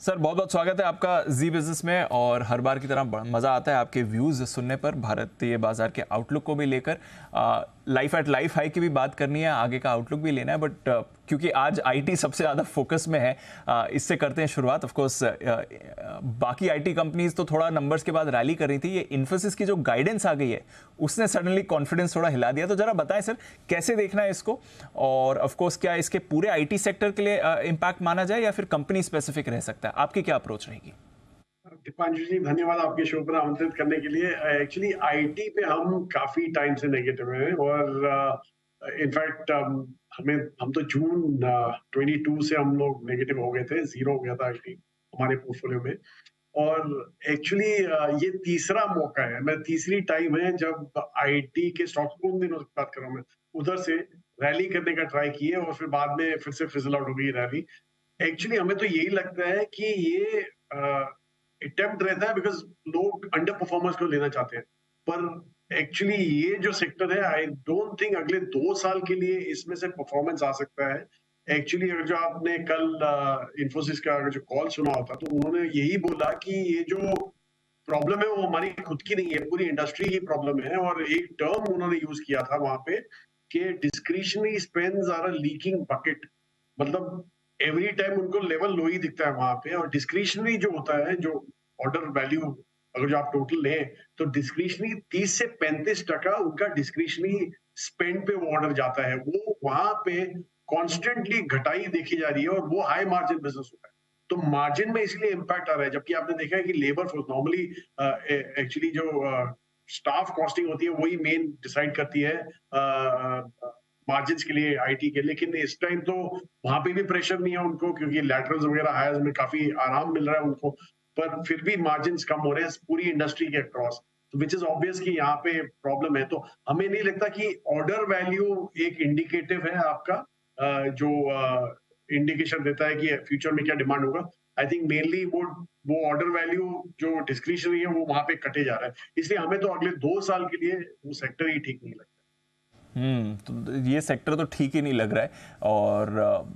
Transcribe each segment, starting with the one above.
Sir बहुत बहुत स्वागत है आपका जी बिजनेस में। और हर बार की तरह मज़ा आता है आपके व्यूज़ सुनने पर भारतीय बाजार के आउटलुक को भी लेकर। लाइफ एट लाइफ हाई की भी बात करनी है, आगे का आउटलुक भी लेना है, बट क्योंकि आज आईटी सबसे ज़्यादा फोकस में है, इससे करते हैं शुरुआत। ऑफ कोर्स बाकी आईटी कंपनीज तो थोड़ा नंबर्स के बाद रैली कर रही थी, ये इन्फोसिस की जो गाइडेंस आ गई है उसने सडनली कॉन्फिडेंस थोड़ा हिला दिया। तो जरा बताएं सर, कैसे देखना है इसको, और ऑफ कोर्स क्या इसके पूरे आईटी सेक्टर के लिए इम्पैक्ट माना जाए या फिर कंपनी स्पेसिफिक रह सकता है? आपकी क्या अप्रोच रहेगी? दीपांशु जी, धन्यवाद आपके शो पर आमंत्रित करने के लिए। एक्चुअली आईटी पे हम काफी टाइम से नेगेटिव हैं और इनफैक्ट हमें हम तो जून 22 से हम लोग नेगेटिव हो गए थे, जीरो हो गया था आईटी हमारे पोर्टफोलियो में। और एक्चुअली ये तीसरा मौका है, मैं तीसरी टाइम है जब आईटी के स्टॉक्स को, उन दिनों की बात कर रहा हूँ मैं, उधर से रैली करने का ट्राई किए और फिर बाद में फिर से फिजल आउट हो गई रैली। एक्चुअली हमें तो यही लगता है कि ये अटेम्प्ट रहता है बिकॉज लोग अंडर परफॉर्मर्स को लेना चाहते हैं। पर एक्चुअली ये जो सेक्टर है, आई डोंट थिंक अगले 2 साल के लिए इसमें से परफॉर्मेंस आ सकता है। एक्चुअली अगर जो आपने कल इन्फोसिस का अगर जो कॉल सुना होता तो उन्होंने यही बोला कि ये जो प्रॉब्लम है वो हमारी खुद की नहीं है, पूरी इंडस्ट्री की प्रॉब्लम है। और एक टर्म उन्होंने यूज किया था वहां पे कि discretionary spends are a leaking bucket. मतलब एवरी टाइम उनको लेवल लो ही दिखता है वहां पे। और डिस्क्रिशनरी जो होता है, जो ऑर्डर वैल्यू अगर जो आप टोटल लें तो डिस्क्रिशनरी 30 से 35% उनका डिस्क्रिशनरी स्पेंड पे वो ऑर्डर जाता है, वो वहां पे कॉन्स्टेंटली घटाई देखी जा रही है और वो हाई मार्जिन बिजनेस होता है। तो मार्जिन में इसलिए इम्पैक्ट आ रहा है, जबकि आपने देखा है कि लेबर फोर्स नॉर्मली एक्चुअली जो स्टाफ कॉस्टिंग होती है वही मेन डिसाइड करती है मार्जिन के लिए आईटी के। लेकिन इस टाइम तो वहां पे भी प्रेशर नहीं है उनको, क्योंकि लैटरल्स वगैरह हायर्स में काफी आराम मिल रहा है उनको। पर फिर भी मार्जिन कम हो रहे हैं पूरी इंडस्ट्री के अक्रॉस, विच इज ऑब्वियस कि यहाँ पे प्रॉब्लम है। तो हमें नहीं लगता कि ऑर्डर वैल्यू एक इंडिकेटिव है आपका, जो इंडिकेशन देता है कि फ्यूचर में क्या डिमांड होगा। आई थिंक मेनली वो ऑर्डर वैल्यू जो डिस्क्रिशनरी है वो वहां पे कटे जा रहा है। इसलिए हमें तो अगले 2 साल के लिए वो सेक्टर ही ठीक नहीं लगता। तो ये सेक्टर तो ठीक ही नहीं लग रहा है। और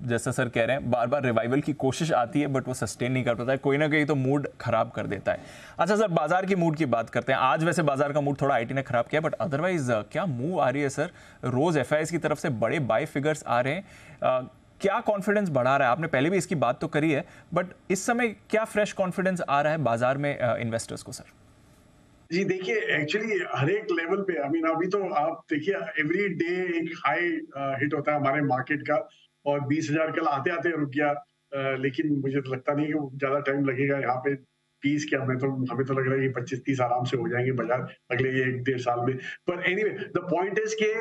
जैसा सर कह रहे हैं, बार बार रिवाइवल की कोशिश आती है बट वो सस्टेन नहीं कर पाता है, कोई ना कहीं तो मूड खराब कर देता है। अच्छा सर, बाजार की मूड की बात करते हैं। आज वैसे बाजार का मूड थोड़ा आईटी ने खराब किया, बट अदरवाइज क्या मूव आ रही है सर? रोज एफआईआईज की तरफ से बड़े बाय फिगर्स आ रहे हैं। क्या कॉन्फिडेंस बढ़ा रहा है? आपने पहले भी इसकी बात तो करी है, बट इस समय क्या फ्रेश कॉन्फिडेंस आ रहा है बाजार में इन्वेस्टर्स को सर? जी देखिए, एक्चुअली हर एक लेवल पे, आई मीन अभी तो आप देखिए एवरी डे एक हाई हिट होता है हमारे मार्केट का। और 20,000 कल आते आते रुक गया। लेकिन मुझे तो लगता नहीं कि वो ज्यादा टाइम लगेगा यहाँ पे। 20 क्या, हमें तो लग रहा है कि 25-30 आराम से हो जाएंगे बाजार अगले ये 1-1.5 साल में। पर एनीवे द पॉइंट इज के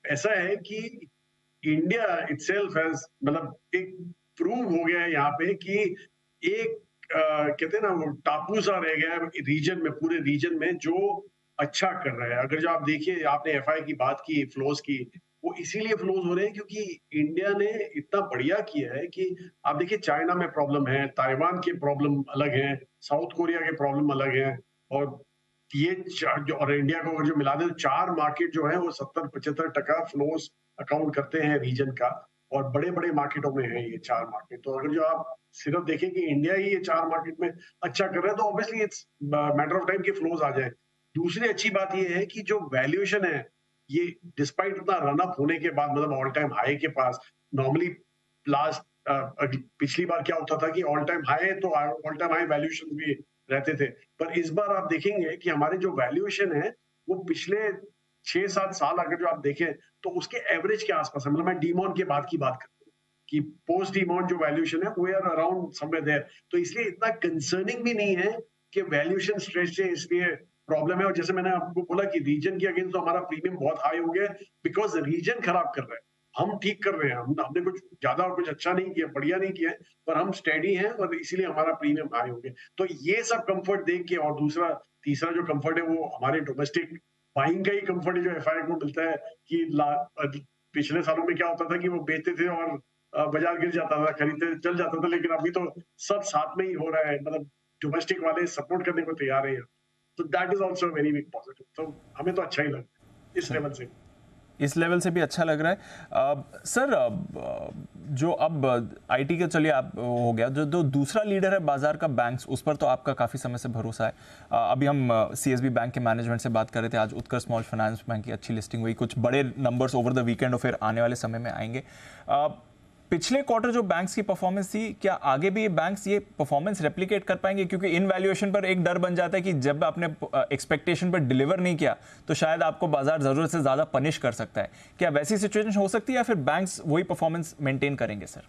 ऐसा है कि इंडिया इटसेल्फ हैज, मतलब एक प्रूव हो गया है यहाँ पे कि एक कहते हैं ना, वो टापू सा रह गया है रीजन में, पूरे रीजन में जो अच्छा कर रहा है। अगर जो आप देखिए, आपने एफआई की बात की, फ्लोज की, वो इसीलिए फ्लोज हो रहे हैं क्योंकि इंडिया ने इतना बढ़िया किया है कि आप देखिए चाइना में प्रॉब्लम है, ताइवान के प्रॉब्लम अलग है, साउथ कोरिया के प्रॉब्लम अलग है। और ये जो, और इंडिया को अगर जो मिला दे तो 4 मार्केट जो है वो 70-75% फ्लोज अकाउंट करते हैं रीजन का। और बड़े बड़े मार्केटों में है ये 4 मार्केट। तो अगर जो आप सिर्फ देखें कि इंडिया ही ये 4 मार्केट में अच्छा कर रहा है तो obviously it's matter of time के फ्लोज आ जाए। दूसरी अच्छी बात ये है कि जो वैल्यूएशन है, ये डिस्पाइट इतना रन अप होने के बाद, मतलब ऑल टाइम हाई के पास, नॉर्मली लास्ट पिछली बार क्या होता था कि ऑल टाइम हाई तो ऑल टाइम हाई वैल्यूएशन भी रहते थे। पर इस बार आप देखेंगे कि हमारे जो वैल्यूएशन है वो पिछले 6-7 साल अगर जो आप देखें तो उसके एवरेज के आसपास है। मतलब मैं डीमॉन के बाद की बात करता हूँ कि पोस्ट डीमॉन जो वैल्यूएशन है वो आर अराउंड समवेयर देयर। तो इसलिए इतना कंसर्निंग भी नहीं है कि वैल्यूएशन स्ट्रेच है इसलिए प्रॉब्लम है। और जैसे मैंने आपको बोला कि रीजन के अगेंस्ट तो हमारा प्रीमियम बहुत हाई हो गया है बिकॉज रीजन खराब कर रहा है। हम ठीक कर रहे हैं, हमने कुछ ज्यादा और कुछ अच्छा नहीं किया, बढ़िया नहीं किया है, पर हम स्टेडी हैं और इसीलिए हमारा प्रीमियम हाई हो गया। तो ये सब कंफर्ट देख के, और दूसरा तीसरा जो कंफर्ट है वो हमारे डोमेस्टिक बाइंग का ही कंफर्ट है जो एफआई को मिलता है कि पिछले सालों में क्या होता था कि वो बेचते थे और बाजार गिर जाता था, खरीदते चल जाता था। लेकिन अभी तो सब साथ में ही हो रहा है, मतलब डोमेस्टिक वाले सपोर्ट करने को तैयार है। तो that is also very big positive. तो हमें तो अच्छा ही लगा इस लेवल से। इस लेवल से भी अच्छा लग रहा है। सर, जो अब आईटी का चलिए आप हो गया, जो जो दूसरा लीडर है बाजार का बैंक्स, उस पर तो आपका काफ़ी समय से भरोसा है। अभी हम सीएसबी बैंक के मैनेजमेंट से बात कर रहे थे, आज उत्कर्ष स्मॉल फाइनेंस बैंक की अच्छी लिस्टिंग हुई, कुछ बड़े नंबर्स ओवर द वीकेंड और फिर आने वाले समय में आएंगे। पिछले क्वार्टर जो बैंक्स की परफॉर्मेंस थी, क्या आगे भी ये बैंक्स ये परफॉर्मेंस रेप्लिकेट कर पाएंगे? क्योंकि इन वैल्यूएशन पर एक डर बन जाता है कि जब आपने एक्सपेक्टेशन पर डिलीवर नहीं किया तो शायद आपको बाजार जरूरत से ज्यादा पनिश कर सकता है। क्या वैसी सिचुएशन हो सकती है या फिर बैंक्स वही परफॉर्मेंस मेंटेन करेंगे सर?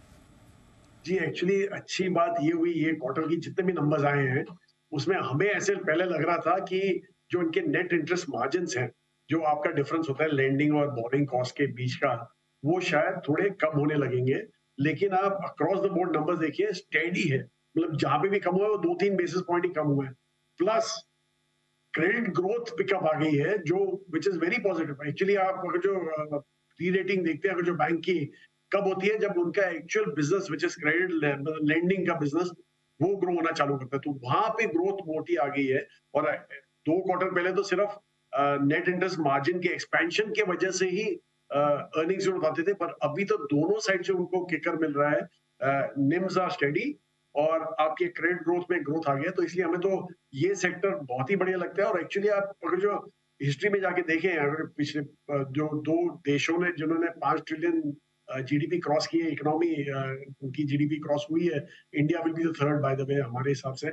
जी, एक्चुअली अच्छी बात ये हुई, ये क्वार्टर की जितने भी नंबर्स आए हैं, उसमें हमें ऐसे पहले लग रहा था कि जो उनके नेट इंटरेस्ट मार्जिन्स हैं, जो आपका डिफरेंस होता है लेंडिंग और बोरिंग कॉस्ट के बीच का, वो शायद थोड़े कम होने लगेंगे। लेकिन आप अक्रॉस द बोर्ड नंबर्स देखिए, स्टेडी है। मतलब जहाँ पे भी कम हुआ है, वो 2-3 बेसिस पॉइंट ही कम हुए हैं। प्लस क्रेडिट ग्रोथ पिकअप आ गई है, जो which is very positive. Actually आप अगर जो री रेटिंग देखते हैं, अगर जो बैंक की कब होती है, जब उनका actual business which is credit lending का बिजनेस वो ग्रो होना चालू करता है, तो वहां पे ग्रोथ मोटी आ गई है। और 2 क्वार्टर पहले तो सिर्फ नेट इंटरेस्ट मार्जिन के एक्सपेंशन के वजह से ही अर्निंग्स ग्रोथ आते थे, पर अभी तो दोनों साइड से उनको किकर मिल रहा है। निम्स आर स्टेडी और आपके क्रेडिट ग्रोथ में ग्रोथ आ गया, तो इसलिए हमें तो ये सेक्टर बहुत ही बढ़िया लगता है। और एक्चुअली आप अगर जो हिस्ट्री में जाके देखें, अगर पिछले जो 2 देशों ने जिन्होंने 5 ट्रिलियन जीडीपी क्रॉस की है, इकोनॉमी उनकी जीडीपी क्रॉस हुई है, India will be the third by the way हमारे हिसाब से।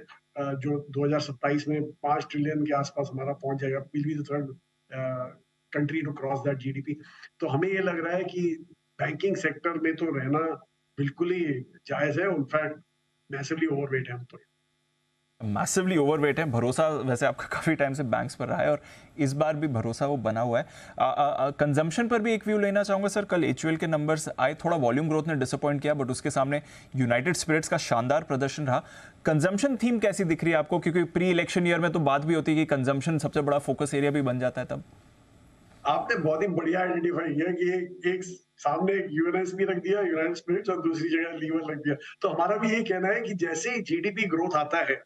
जो 2027 में 5 ट्रिलियन के आसपास हमारा पहुंच जाएगा, will be the third country to cross that GDP. तो हमें ये लग रहा है कि बैंकिंग सेक्टर में तो रहना बिल्कुल ही जायज है। इनफैक्ट मैसिवली ओवरवेट है हम तो। मैसिवली ओवरवेट है। भरोसा वैसे आपका काफ़ी टाइम से बैंक्स पर रहा है और इस बार भी भरोसा वो बना हुआ है। कंजम्पशन पर भी एक व्यू लेना चाहूँगा सर। कल एचयूएल के नंबर्स आए, थोड़ा वॉल्यूम ग्रोथ ने डिसअपॉइंट किया, बट उसके सामने यूनाइटेड स्पिरिट्स का शानदार प्रदर्शन रहा। कंजम्पशन थीम कैसी दिख रही है आपको? क्योंकि प्री इलेक्शन ईयर में तो बात भी होती है कि कंजम्पशन सबसे बड़ा फोकस एरिया भी बन जाता है तब। आपने बहुत ही बढ़िया आइडेंटिफाई किया कि एक सामने यूएनएसपी रख दिया, यूनाइटेड स्पिरिट्स, और दूसरी जगह लीवर रख दिया। तो हमारा भी यही कहना है कि जैसे ही जीडीपी ग्रोथ आता है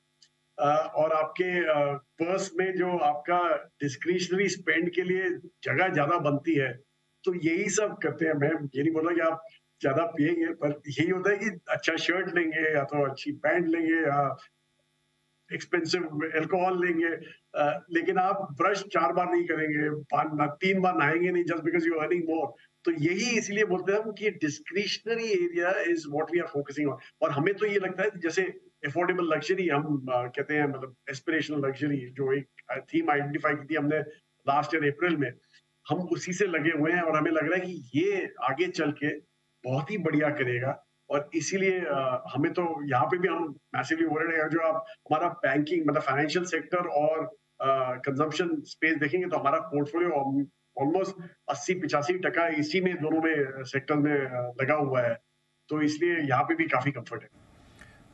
और आपके पर्स में जो आपका डिस्क्रिशनरी स्पेंड के लिए जगह ज्यादा बनती है, तो यही सब करते हैं। मैं ये नहीं बोल रहा कि आप ज्यादा पिएंगे, पर यही होता है कि अच्छा शर्ट लेंगे या तो अच्छी पैंट लेंगे या एक्सपेंसिव अल्कोहल लेंगे, लेकिन आप ब्रश 4 बार नहीं करेंगे, 3 बार नहाएंगे नहीं, just because you earning more. तो यही इसलिए बोलते हैं हम कि discretionary area is what we are focusing on. और हमें तो ये लगता है कि जैसे अफोर्डेबल लग्जरी हम कहते हैं, मतलब एस्पिरेशनल लग्जरी, जो एक थीम आइडेंटिफाई की थी हमने लास्ट ईयर अप्रैल में, हम उसी से लगे हुए हैं। और हमें लग रहा है कि ये आगे चल के बहुत ही बढ़िया करेगा। और इसीलिए हमें तो यहाँ पे भी हम मैसिवली वरीड है। जो आप हमारा बैंकिंग मतलब फाइनेंशियल सेक्टर और कंजम्पशन स्पेस देखेंगे, तो हमारा पोर्टफोलियो ऑलमोस्ट 80-85% इसी में, दोनों में सेक्टर में लगा हुआ है। तो इसलिए यहाँ पे भी काफी कंफर्ट है।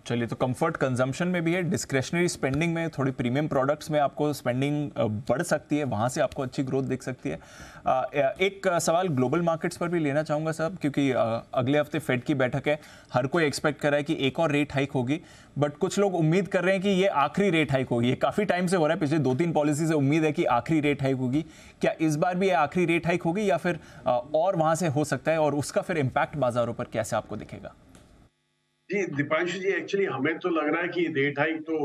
चलिए, तो कंफर्ट कंजम्पशन में भी है, डिस्क्रेशनरी स्पेंडिंग में, थोड़ी प्रीमियम प्रोडक्ट्स में आपको स्पेंडिंग बढ़ सकती है, वहाँ से आपको अच्छी ग्रोथ दिख सकती है। एक सवाल ग्लोबल मार्केट्स पर भी लेना चाहूँगा साहब, क्योंकि अगले हफ्ते फेड की बैठक है। हर कोई एक्सपेक्ट कर रहा है कि एक और रेट हाइक होगी, बट कुछ लोग उम्मीद कर रहे हैं कि ये आखिरी रेट हाइक होगी। ये काफ़ी टाइम से हो रहा है, पिछले 2-3 पॉलिसी से उम्मीद है कि आखिरी रेट हाइक होगी। क्या इस बार भी ये आखिरी रेट हाइक होगी या फिर और वहाँ से हो सकता है, और उसका फिर इम्पैक्ट बाजारों पर कैसे आपको दिखेगा? जी, दीपांशु जी, एक्चुअली हमें तो लग रहा है कि रेट हाइक तो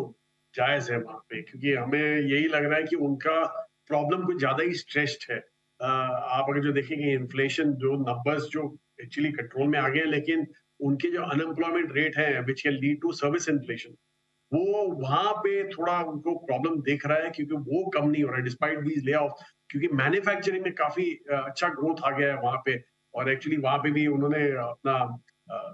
जायज़ है वहाँ पे, क्योंकि हमें यही लग रहा है कि उनका प्रॉब्लम कुछ ज़्यादा ही स्ट्रेस्ड है। आप अगर जो देखेंगे इन्फ्लेशन जो नंबर्स जो एक्चुअली कंट्रोल में आ गए हैं, लेकिन उनके जो अनएम्प्लॉयमेंट रेट है which can lead to service inflation, वो वहाँ पे थोड़ा उनको प्रॉब्लम दिख रहा है, क्योंकि वो कम नहीं हो रहा है डिस्पाइट दीज़ ले-ऑफ। क्योंकि मैन्युफैक्चरिंग में काफ़ी अच्छा ग्रोथ आ गया है वहाँ पे। और एक्चुअली वहाँ पे भी उन्होंने अपना uh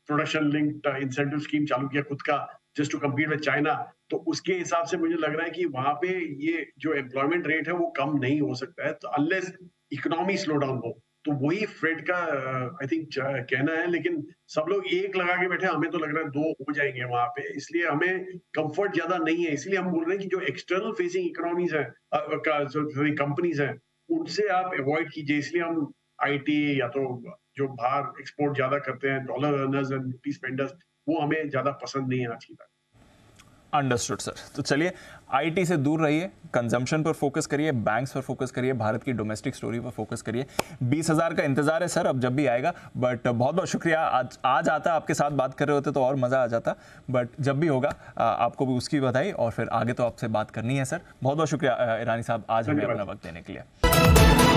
production linked incentive scheme चालू किया खुद का, just to compete with China. तो उसके हिसाब से मुझे लग रहा है कि वहां पे ये जो एम्प्लॉयमेंट रेट है वो कम नहीं हो सकता है, तो अनलेस इकोनॉमी स्लो डाउन हो। तो वही फ्रेड का आई थिंक कहना है। लेकिन सब लोग एक लगा के बैठे, हमें तो लग रहा है दो हो जाएंगे वहां पे। इसलिए हमें कंफर्ट ज्यादा नहीं है। इसलिए हम बोल रहे हैं कि जो एक्सटर्नल फेसिंग इकोनॉमीज है, सॉरी कंपनीज है, उनसे आप अवॉइड कीजिए। इसलिए हम आईटी या तो जो बाहर एक्सपोर्ट ज्यादा करते हैं, dollar earners and rupee spenders, वो हमें ज्यादा पसंद नहीं है आज की तारीख। Understood sir. तो चलिए, आईटी से दूर रहिए, कंजम्पशन पर फोकस करिए, बैंक्स पर फोकस करिए, भारत की डोमेस्टिक स्टोरी पर फोकस करिए। 20,000 का इंतजार है सर, अब जब भी आएगा। बट बहुत बहुत शुक्रिया, आज आता आपके साथ बात कर रहे होते तो और मज़ा आ जाता। बट जब भी होगा आपको भी उसकी बधाई, और फिर आगे तो आपसे बात करनी है सर। बहुत बहुत शुक्रिया ईरानी साहब, आज हमें अपना वक्त देने के लिए।